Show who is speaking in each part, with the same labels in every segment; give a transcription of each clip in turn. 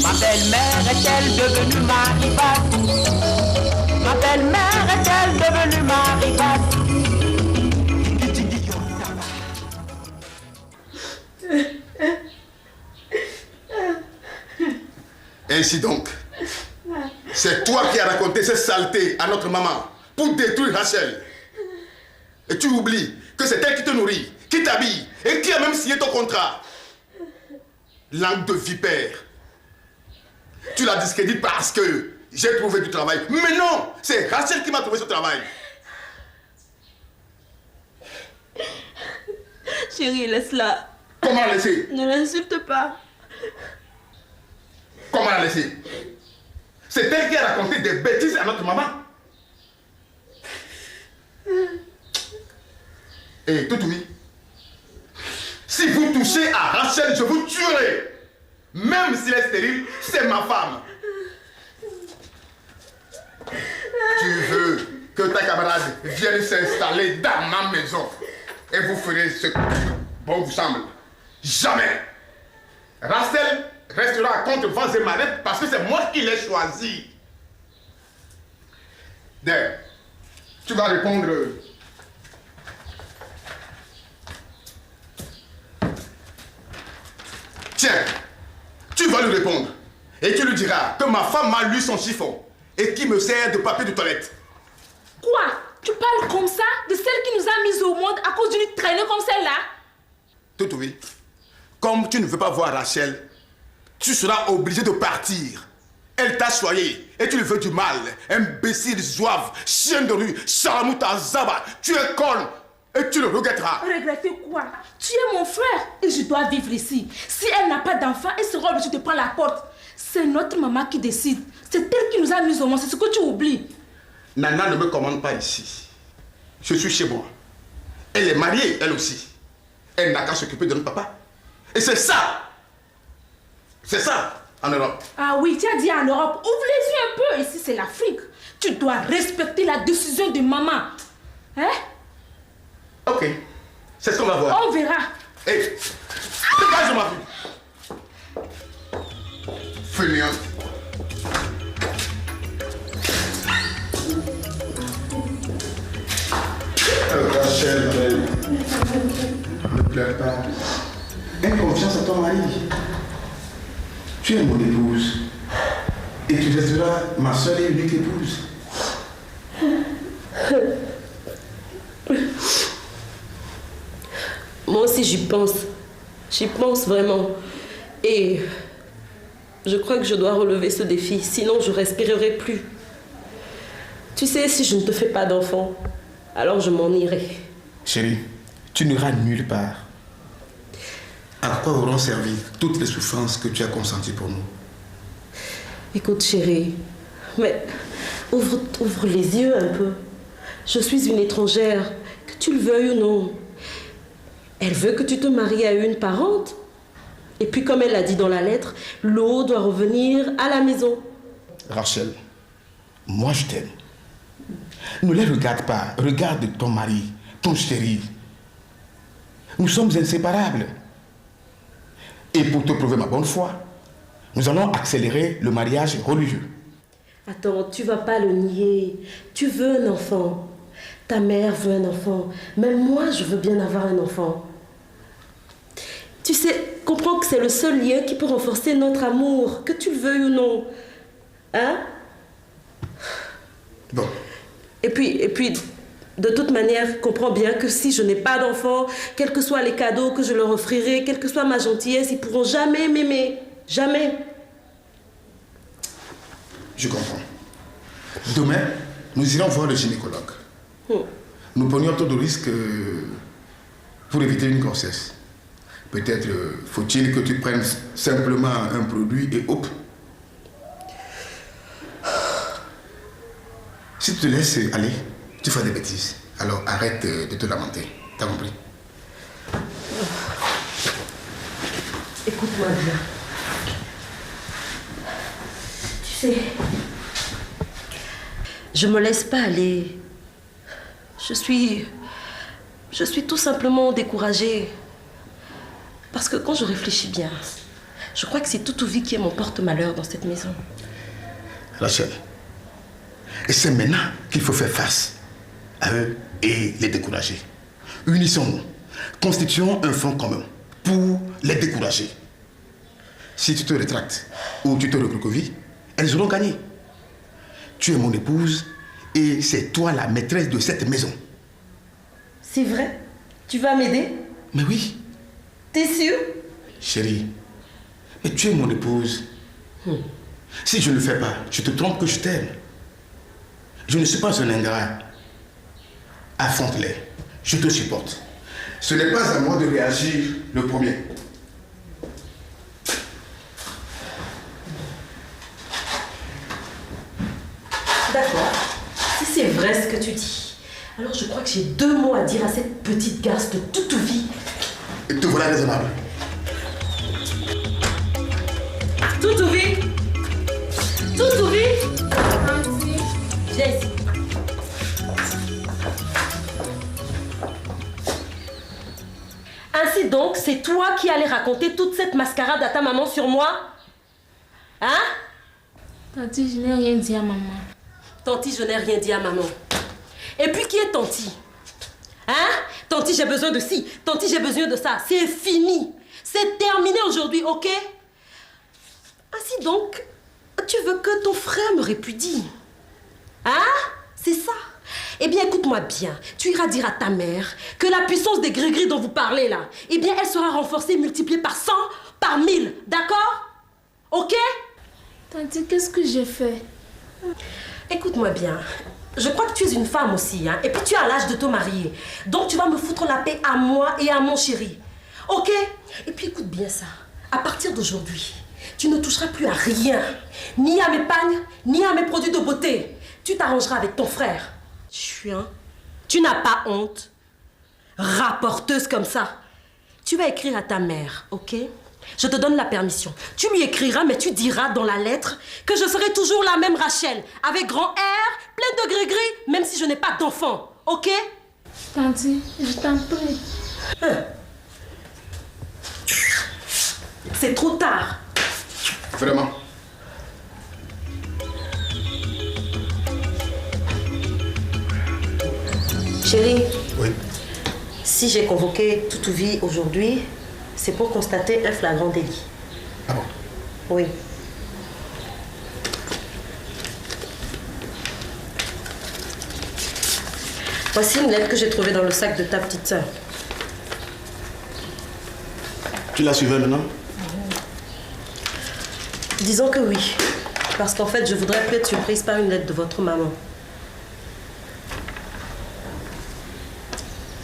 Speaker 1: Ma belle-mère est-elle devenue maripate? Ma belle-mère est-elle devenue maripate?
Speaker 2: Ainsi donc, c'est toi qui as raconté cette saleté à notre maman pour détruire Rachel. Et tu oublies que c'est elle qui te nourrit, qui t'habille et qui a même signé ton contrat. Langue de vipère. Tu la discrédites parce que j'ai trouvé du travail. Mais non, c'est Rachel qui m'a trouvé ce travail.
Speaker 3: Chérie, laisse-la.
Speaker 2: Comment la laisser?
Speaker 3: Ne l'insulte pas.
Speaker 2: Comment la laisser? C'est elle qui a raconté des bêtises à notre maman. Et tout oui. Si vous touchez à Rachel, je vous tuerai. Même si elle est stérile, c'est ma femme. Tu veux que ta camarade vienne s'installer dans ma maison et vous ferez ce que bon vous semble. Jamais. Rachel restera contre vents et marées parce que c'est moi qui l'ai choisi. D'ailleurs, tu vas répondre. Tiens, tu vas lui répondre. Et tu lui diras que ma femme m'a lu son chiffon et qui me sert de papier de toilette.
Speaker 3: Quoi? Tu parles comme ça de celle qui nous a mis au monde à cause d'une traînée comme celle-là?
Speaker 2: Tout oui. Comme tu ne veux pas voir Rachel, tu seras obligé de partir. Elle t'a choyé et tu lui veux du mal. Imbécile, zouave, chien de rue, chalamouta, zaba. Tu es conne et tu le regretteras.
Speaker 3: Regretter quoi? Tu es mon frère et je dois vivre ici. Si elle n'a pas d'enfant, elle sera obligée de prendre la porte. C'est notre maman qui décide. C'est elle qui nous a mis au monde. C'est ce que tu oublies.
Speaker 2: Nana ne me commande pas ici. Je suis chez moi. Elle est mariée, elle aussi. Elle n'a qu'à s'occuper de notre papa. Et c'est ça. C'est ça, en Europe.
Speaker 3: Ah oui, tu as dit en Europe. Ouvre les yeux un peu. Ici, c'est l'Afrique. Tu dois respecter la décision de maman. Hein?
Speaker 2: Ok. C'est ce qu'on va voir.
Speaker 3: On verra.
Speaker 2: Hé, dégage de ma vue. Fainéante. Rachel, ne pleure pas. Aie confiance à ton mari. Tu es mon épouse. Et tu resteras ma seule et unique épouse.
Speaker 4: Moi aussi j'y pense. J'y pense vraiment. Et je crois que je dois relever ce défi, sinon je respirerai plus. Tu sais, si je ne te fais pas d'enfant, alors je m'en irai.
Speaker 2: Chérie, tu n'iras nulle part. À quoi auront servi toutes les souffrances que tu as consenties pour nous?
Speaker 4: Écoute chérie, mais ouvre les yeux un peu. Je suis une étrangère, que tu le veuilles ou non. Elle veut que tu te maries à une parente. Et puis comme elle l'a dit dans la lettre, l'eau doit revenir à la maison.
Speaker 2: Rachel, moi je t'aime. Ne les regarde pas, regarde ton mari, ton chéri. Nous sommes inséparables. Et pour te prouver ma bonne foi, nous allons accélérer le mariage religieux.
Speaker 4: Attends, tu vas pas le nier. Tu veux un enfant. Ta mère veut un enfant. Même moi, je veux bien avoir un enfant. Tu sais, comprends que c'est le seul lien qui peut renforcer notre amour, que tu le veuilles ou non. Hein?
Speaker 2: Bon.
Speaker 4: Et puis, de toute manière, comprends bien que si je n'ai pas d'enfant, quels que soient les cadeaux que je leur offrirai, quelle que soit ma gentillesse, ils pourront jamais m'aimer. Jamais.
Speaker 2: Je comprends. Demain, nous irons voir le gynécologue. Nous prenions tout de risque pour éviter une grossesse. Peut-être faut-il que tu prennes simplement un produit et hop. Si tu te laisses aller, tu fais des bêtises. Alors arrête de te lamenter. T'as compris?
Speaker 4: Écoute-moi bien. Tu sais, je me laisse pas aller. Je suis tout simplement découragée. Parce que quand je réfléchis bien, je crois que c'est Toutouvi qui est mon porte-malheur dans cette maison.
Speaker 2: Rachel, et c'est maintenant qu'il faut faire face à eux et les décourager. Unissons-nous, constituons un front commun pour les décourager. Si tu te rétractes ou tu te recroquevilles, elles auront gagné. Tu es mon épouse et c'est toi la maîtresse de cette maison.
Speaker 4: C'est vrai? Tu vas m'aider?
Speaker 2: Mais oui.
Speaker 4: T'es sûr?
Speaker 2: Chérie, mais tu es mon épouse. Si je ne le fais pas, tu te trompes que je t'aime. Je ne suis pas un ingrat. Affronte-les. Je te supporte. Ce n'est pas à moi de réagir le premier.
Speaker 4: D'accord. Si c'est vrai ce que tu dis, alors je crois que j'ai 2 mots à dire à cette petite garce de Toutouvi.
Speaker 2: Et te voilà raisonnable.
Speaker 4: Toutouvi! Toutouvi! Viens ici. Ainsi donc, c'est toi qui allais raconter toute cette mascarade à ta maman sur moi? Hein?
Speaker 3: Tanti, je n'ai rien dit à maman.
Speaker 4: Tanti, je n'ai rien dit à maman. Et puis, qui est Tanti? Hein? Tanti, j'ai besoin de ci. Tanti, j'ai besoin de ça. C'est fini. C'est terminé aujourd'hui, ok? Ainsi donc, tu veux que ton frère me répudie? Hein? C'est ça? Eh bien, écoute-moi bien. Tu iras dire à ta mère que la puissance des gris-gris dont vous parlez là, eh bien, elle sera renforcée, multipliée par 100, par 1000. D'accord? Ok?
Speaker 3: Tanti, qu'est-ce que j'ai fait?
Speaker 4: Écoute-moi bien. Je crois que tu es une femme aussi, hein? Et puis tu as l'âge de te marier. Donc tu vas me foutre la paix à moi et à mon chéri. Ok? Et puis écoute bien ça. À partir d'aujourd'hui, tu ne toucheras plus à rien. Ni à mes pagnes, ni à mes produits de beauté. Tu t'arrangeras avec ton frère. Chien, tu n'as pas honte? Rapporteuse comme ça. Tu vas écrire à ta mère, ok? Je te donne la permission. Tu lui écriras, mais tu diras dans la lettre que je serai toujours la même Rachel, avec grand R, plein de gris-gris, même si je n'ai pas d'enfant. Ok?
Speaker 3: Tanti, je t'en prie.
Speaker 4: C'est trop tard.
Speaker 2: Vraiment.
Speaker 4: Chérie,
Speaker 2: Oui.
Speaker 4: si j'ai convoqué Toutouvi aujourd'hui, c'est pour constater un flagrant délit.
Speaker 2: Ah bon?
Speaker 4: Oui. Voici une lettre que j'ai trouvée dans le sac de ta petite sœur.
Speaker 2: Tu la suivais maintenant?
Speaker 4: Disons que oui. Parce qu'en fait, je voudrais plus être surprise par une lettre de votre maman.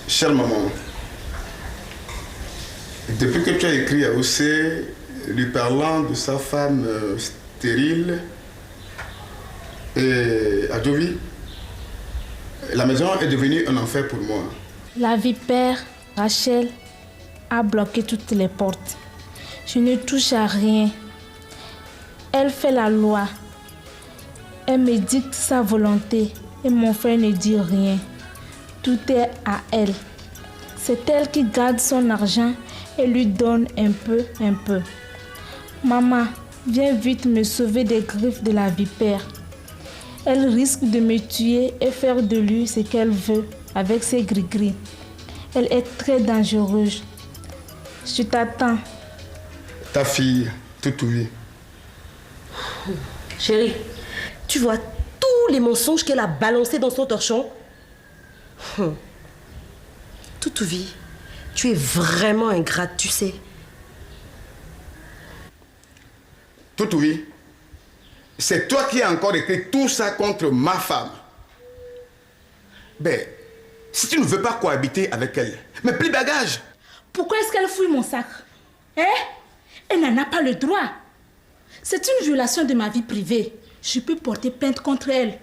Speaker 2: Chère maman, depuis que tu as écrit à Ossé, lui parlant de sa femme stérile et à Jovi, la maison est devenue un enfer pour moi.
Speaker 3: La vipère, Rachel, a bloqué toutes les portes. Je ne touche à rien. Elle fait la loi. Elle me dicte sa volonté et mon frère ne dit rien. Tout est à elle. C'est elle qui garde son argent et lui donne un peu, un peu. Maman, viens vite me sauver des griffes de la vipère. Elle risque de me tuer et faire de lui ce qu'elle veut avec ses gris-gris. Elle est très dangereuse. Je t'attends.
Speaker 2: Ta fille, Toutouvi.
Speaker 4: Chérie, tu vois tous les mensonges qu'elle a balancés dans son torchon? Toutouvi, tu es vraiment ingrate, tu sais.
Speaker 2: Toutouvi, c'est toi qui as encore écrit tout ça contre ma femme. Ben, si tu ne veux pas cohabiter avec elle, mais plie bagage.
Speaker 3: Pourquoi est-ce qu'elle fouille mon sac? Hein? Elle n'en a pas le droit. C'est une violation de ma vie privée. Je peux porter plainte contre elle.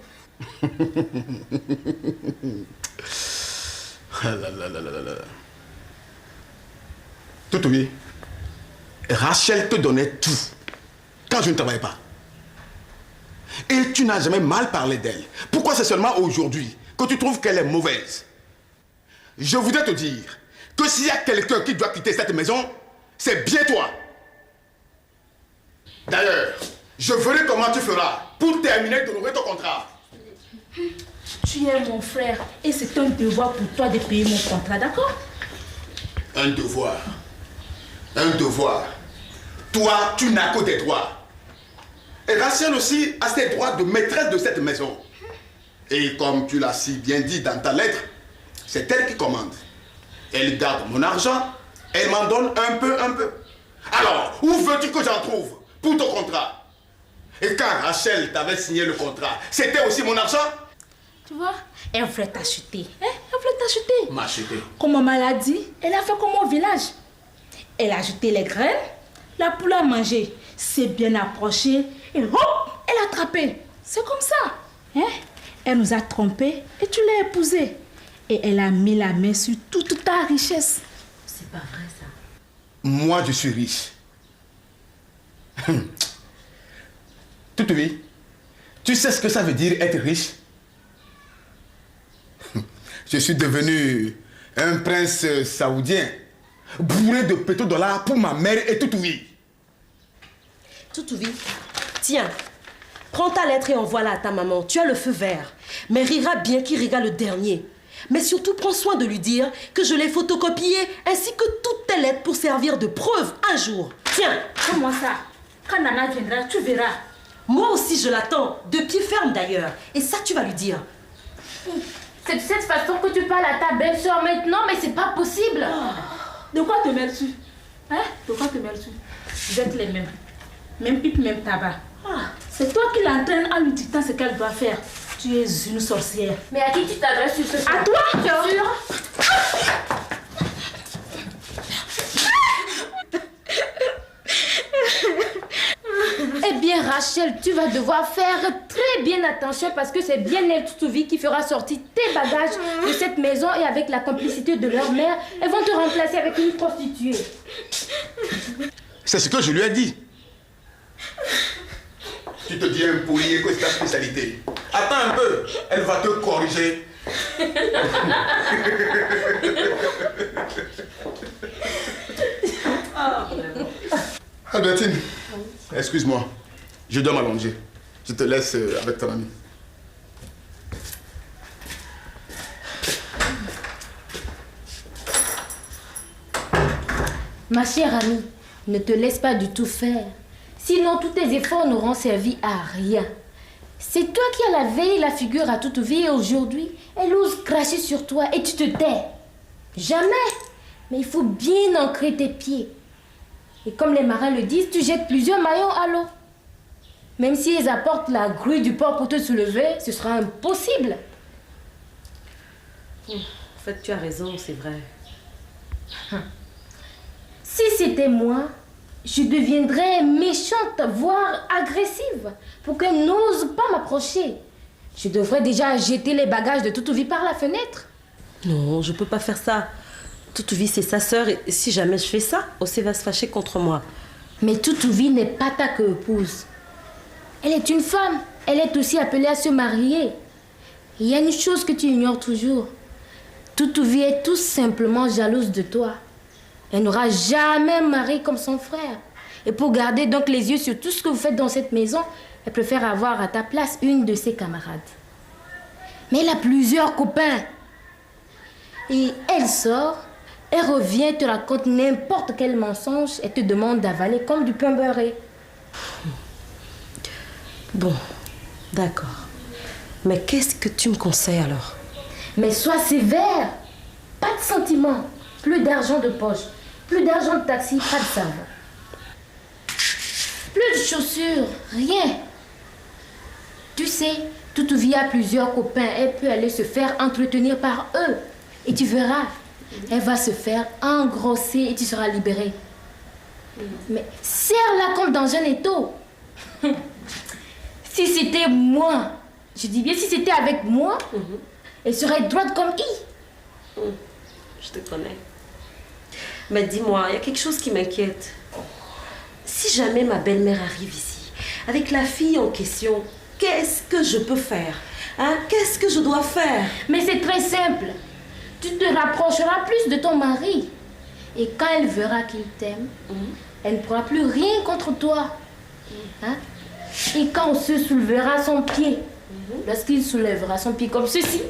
Speaker 2: Ah là là là là là là. Toutoui, Rachel te donnait tout quand je ne travaillais pas. Et tu n'as jamais mal parlé d'elle. Pourquoi c'est seulement aujourd'hui que tu trouves qu'elle est mauvaise? Je voudrais te dire que s'il y a quelqu'un qui doit quitter cette maison, c'est bien toi. D'ailleurs, je verrai comment tu feras pour terminer d'honorer ton contrat.
Speaker 3: Tu es mon frère et c'est un devoir pour toi de payer mon contrat, d'accord?
Speaker 2: Un devoir. Un devoir. Toi, tu n'as que des droits. Et Rachel aussi a ses droits de maîtresse de cette maison. Et comme tu l'as si bien dit dans ta lettre, c'est elle qui commande. Elle garde mon argent, elle m'en donne un peu. Alors, où veux-tu que j'en trouve pour ton contrat? Et quand Rachel t'avait signé le contrat, c'était aussi mon argent?
Speaker 3: Tu vois, elle voulait t'acheter. Hein? Elle voulait t'acheter.
Speaker 2: M'acheter.
Speaker 3: Comme maman l'a dit, elle a fait comme au village. Elle a jeté les graines, la poule a mangé, s'est bien approchée et hop, elle a attrapé. C'est comme ça. Hein? Elle nous a trompés et tu l'as épousée. Et elle a mis la main sur toute ta richesse.
Speaker 4: C'est pas vrai ça.
Speaker 2: Moi, je suis riche. Toutoui, tu sais ce que ça veut dire être riche? Je suis devenu un prince saoudien, bourré de pétrodollars pour ma mère et Toutoui.
Speaker 4: Toutoui, tiens, prends ta lettre et envoie-la à ta maman. Tu as le feu vert. Mais rira bien qui rira le dernier. Mais surtout, prends soin de lui dire que je l'ai photocopié ainsi que toutes tes lettres pour servir de preuve un jour. Tiens.
Speaker 3: Comment ça? Quand Nana viendra, tu verras.
Speaker 4: Moi aussi, je l'attends. De pied ferme d'ailleurs. Et ça, tu vas lui dire.
Speaker 5: C'est de cette façon que tu parles à ta belle-soeur maintenant, mais c'est pas possible.
Speaker 3: De quoi te mêles-tu? Hein? De quoi te mêles-tu? Vous êtes les mêmes. Même pipe, même tabac. C'est toi qui l'entraînes en lui dictant ce qu'elle doit faire. Tu es une sorcière.
Speaker 5: Mais à qui tu t'adresses sur ce point?
Speaker 3: À toi?
Speaker 5: Sûr? Eh bien, Rachel, tu vas devoir faire très bien attention parce que c'est bien elle, Toutoui, qui fera sortir tes bagages de cette maison et avec la complicité de leur mère, elles vont te remplacer avec une prostituée.
Speaker 2: C'est ce que je lui ai dit. Tu te dis un pourrier que c'est ta spécialité. Attends un peu, elle va te corriger. Albertine, excuse-moi, je dois m'allonger. Je te laisse avec ton ami.
Speaker 5: Ma chère amie, ne te laisse pas du tout faire. Sinon, tous tes efforts n'auront servi à rien. C'est toi qui as la veille la figure à toute vie et aujourd'hui, elle ose cracher sur toi et tu te tais. Jamais. Mais il faut bien ancrer tes pieds. Et comme les marins le disent, tu jettes plusieurs maillons à l'eau. Même si ils apportent la grue du port pour te soulever, ce sera impossible.
Speaker 4: En fait, tu as raison, c'est vrai.
Speaker 5: Si c'était moi, je deviendrais méchante, voire agressive, pour qu'elle n'ose pas m'approcher. Je devrais déjà jeter les bagages de Toutoui par la fenêtre.
Speaker 4: Non, je peux pas faire ça. Toutoui, c'est sa sœur et si jamais je fais ça, Ossé va se fâcher contre moi.
Speaker 5: Mais Toutoui n'est pas ta épouse. Elle est une femme. Elle est aussi appelée à se marier. Il y a une chose que tu ignores toujours. Toutoui est tout simplement jalouse de toi. Elle n'aura jamais marié comme son frère. Et pour garder donc les yeux sur tout ce que vous faites dans cette maison, elle préfère avoir à ta place une de ses camarades. Mais elle a plusieurs copains. Et elle sort, elle revient, te raconte n'importe quel mensonge et te demande d'avaler comme du pain beurré.
Speaker 4: Bon, d'accord. Mais qu'est-ce que tu me conseilles alors?
Speaker 5: Mais sois sévère. Pas de sentiments. Plus d'argent de poche. Plus d'argent de taxi. Pas de savon. Plus de chaussures. Rien. Tu sais, Toutoui a plusieurs copains. Elle peut aller se faire entretenir par eux. Et tu verras, elle va se faire engrosser et tu seras libérée. Mais serre-la comme dans un étau. Si c'était moi, je dis bien si c'était avec moi, elle serait droite comme I.
Speaker 4: Je te connais. Mais dis-moi, il y a quelque chose qui m'inquiète. Si jamais ma belle-mère arrive ici, avec la fille en question, qu'est-ce que je peux faire? Hein? Qu'est-ce que je dois faire?
Speaker 5: Mais c'est très simple. Tu te rapprocheras plus de ton mari. Et quand elle verra qu'il t'aime, elle ne pourra plus rien contre toi. Hein? Et quand on se soulevera son pied, lorsqu'il soulèvera son pied comme ceci,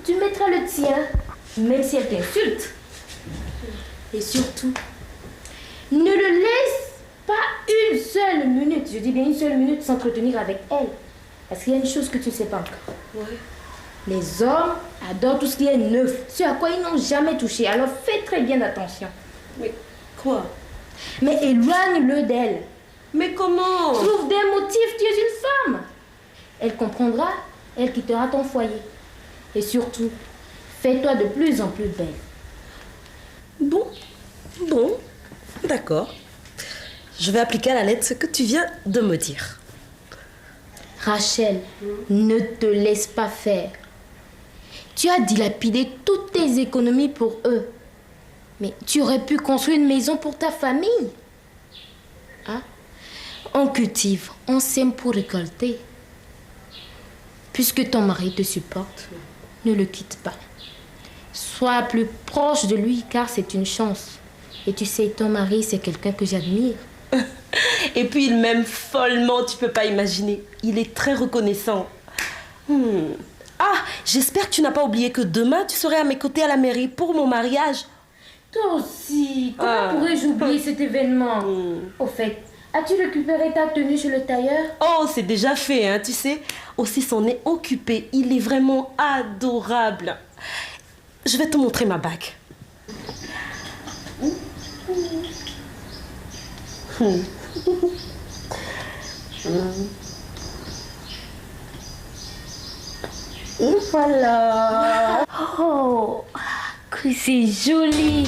Speaker 5: tu mettras le tien, même si elle t'insulte. Et surtout, ne le laisse pas une seule minute, je dis bien une seule minute, s'entretenir avec elle. Parce qu'il y a une chose que tu ne sais pas encore.
Speaker 4: Oui.
Speaker 5: Les hommes adorent tout ce qui est neuf, ce à quoi ils n'ont jamais touché. Alors fais très bien attention.
Speaker 4: Mais quoi?
Speaker 5: Mais éloigne-le d'elle.
Speaker 4: Mais comment?
Speaker 5: Trouve des motifs, tu es une femme. Elle comprendra, elle quittera ton foyer. Et surtout, fais-toi de plus en plus belle.
Speaker 4: Bon, d'accord. Je vais appliquer à la lettre ce que tu viens de me dire.
Speaker 5: Rachel, ne te laisse pas faire. Tu as dilapidé toutes tes économies pour eux. Mais tu aurais pu construire une maison pour ta famille. Hein? On cultive, on sème pour récolter. Puisque ton mari te supporte, ne le quitte pas. Sois plus proche de lui car c'est une chance. Et tu sais, ton mari, c'est quelqu'un que j'admire.
Speaker 4: Et puis il m'aime follement, tu peux pas imaginer. Il est très reconnaissant. Ah, j'espère que tu n'as pas oublié que demain, tu serais à mes côtés à la mairie pour mon mariage.
Speaker 5: Toi aussi, comment pourrais-je oublier cet événement? Au fait, as-tu récupéré ta tenue chez le tailleur?
Speaker 4: Oh, c'est déjà fait, hein, tu sais. Aussi, son nez occupé. Il est vraiment adorable. Je vais te montrer ma bague.
Speaker 5: Et voilà. Oh, que c'est joli.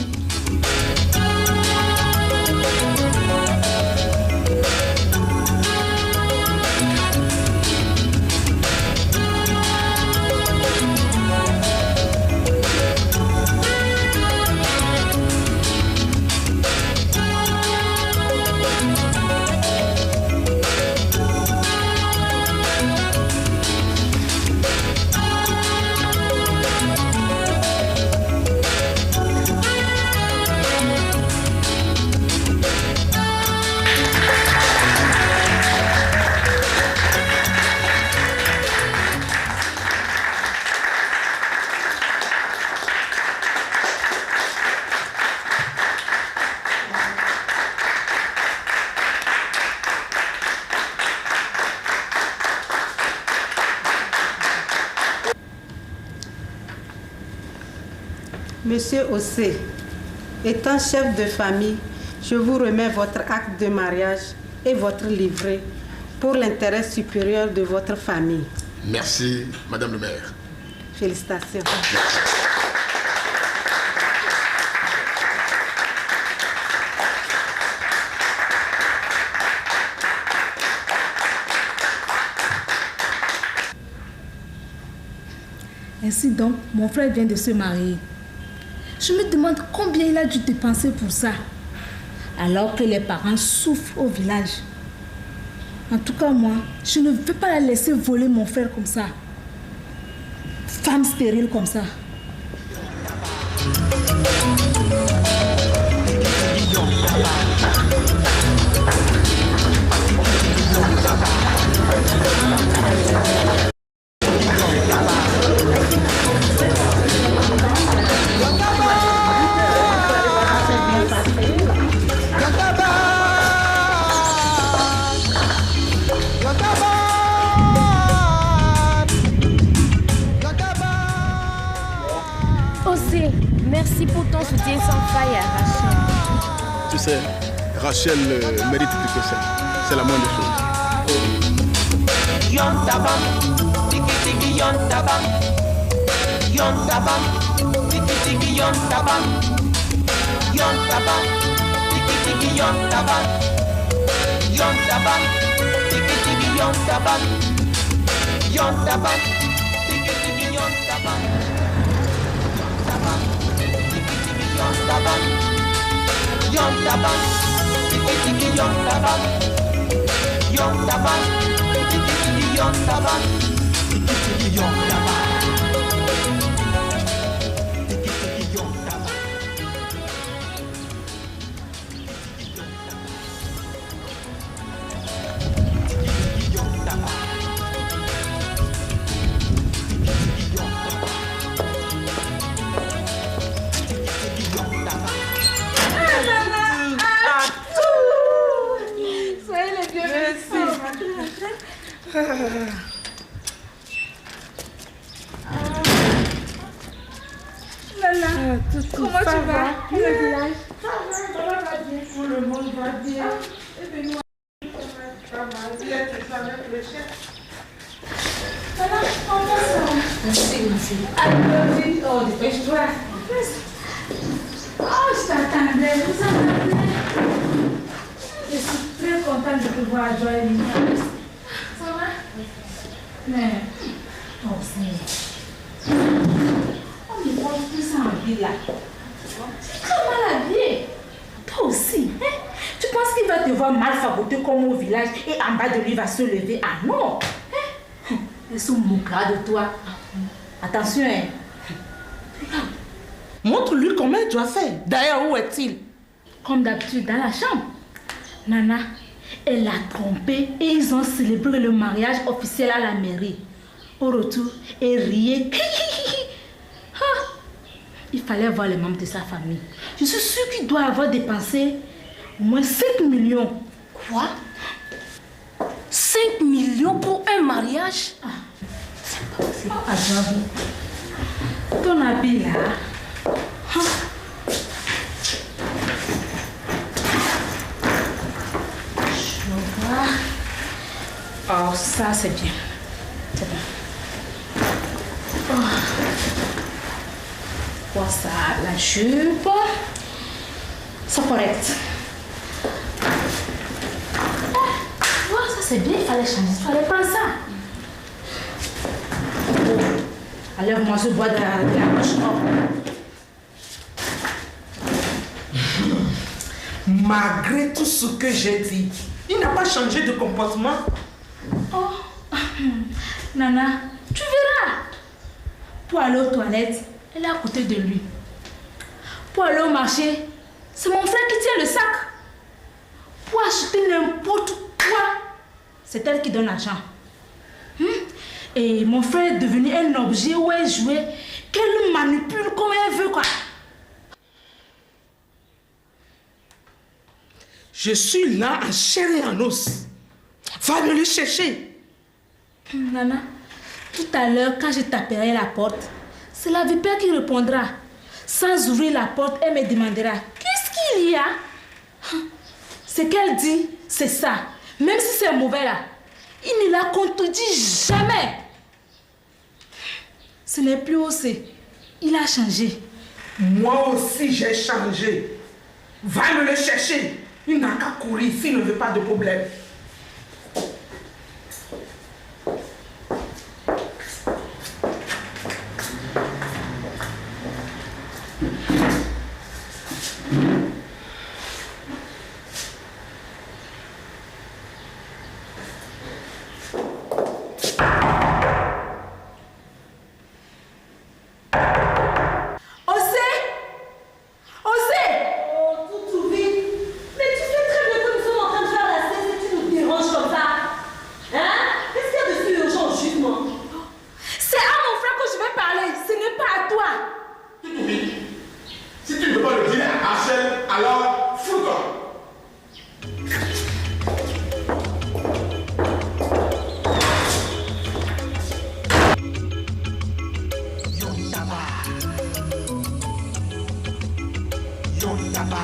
Speaker 6: Monsieur Ossé, étant chef de famille, je vous remets votre acte de mariage et votre livret pour l'intérêt supérieur de votre famille.
Speaker 2: Merci, Madame le maire.
Speaker 6: Félicitations.
Speaker 3: Ainsi donc, mon frère vient de se marier. Je me demande combien il a dû dépenser pour ça, alors que les parents souffrent au village. En tout cas, moi, je ne veux pas la laisser voler mon frère comme ça. Femme stérile comme ça.
Speaker 5: Merci pour ton soutien sans faille à Rachel.
Speaker 2: Tu sais, Rachel mérite plus que ça. C'est la moindre chose.
Speaker 1: Yontabam, tiki tiki yontabam. Yontabam, tiki tiki yontabam. Yontabam, tiki tiki yontabam. Yontabam, tiki tiki yontabam. Yontabam, tiki tiki yontabam. Yontabam. Yontaban, tiki tiki yontaban, yontaban, tiki tiki yontaban, tiki tiki yontaban, tiki tiki yontaban.
Speaker 3: Soyez les bienvenus. Nana, comment tu vas? Le village? Ça va bien. Tout le monde va bien. Et puis nous, ça va. Il est avec le chef. Nana, comment ça va?
Speaker 5: Merci.
Speaker 3: Allez, oh, dépêche-toi. Oh, je t'attendais, vous attendez. Je suis très contente de te voir, Joël. Ça va? Mais, toi aussi. On me prend tout ça en vie là. Tu es très mal habillé. Toi aussi. Hein? Tu penses qu'il va te voir mal fagoté comme au village et en bas de lui va se lever? Ah non! Hein? Ils sont moqueurs de toi. Attention, hein?
Speaker 7: Montre-lui comment il doit faire. D'ailleurs, où est-il?
Speaker 3: Comme d'habitude, dans la chambre. Nana, elle l'a trompé et ils ont célébré le mariage officiel à la mairie. Au retour, elle riait. Il fallait voir les membres de sa famille. Je suis sûre qu'il doit avoir dépensé au moins 5 millions.
Speaker 5: Quoi? 5 millions pour un mariage?
Speaker 3: C'est pas possible. Adorable. Ton habit là. Je vois. Oh, ça c'est bien. C'est bon. Oh. Quoi ça? La jupe. C'est correct. Oh, ça c'est bien. Il fallait changer. Il fallait prendre ça. Alors moi je bois de la poche.
Speaker 7: Malgré tout ce que j'ai dit, il n'a pas changé de comportement.
Speaker 3: Oh, Nana, tu verras. Pour aller aux toilettes, elle est à côté de lui. Pour aller au marché, c'est mon frère qui tient le sac. Pour acheter n'importe quoi, c'est elle qui donne l'argent. Et mon frère est devenu un objet où elle jouait, qu'elle manipule comme elle veut, quoi.
Speaker 7: Je suis là en chair et en os. Va me le chercher.
Speaker 3: Nana, tout à l'heure, quand je taperai la porte, c'est la vipère qui répondra. Sans ouvrir la porte, elle me demandera qu'est-ce qu'il y a. Ce qu'elle dit, c'est ça. Même si c'est mauvais là, il ne la contredit jamais. Ce n'est plus aussi. Il a changé.
Speaker 7: Moi aussi, j'ai changé. Va me le chercher. Il n'a qu'à courir s'il ne veut pas de problème.
Speaker 1: Yontaba.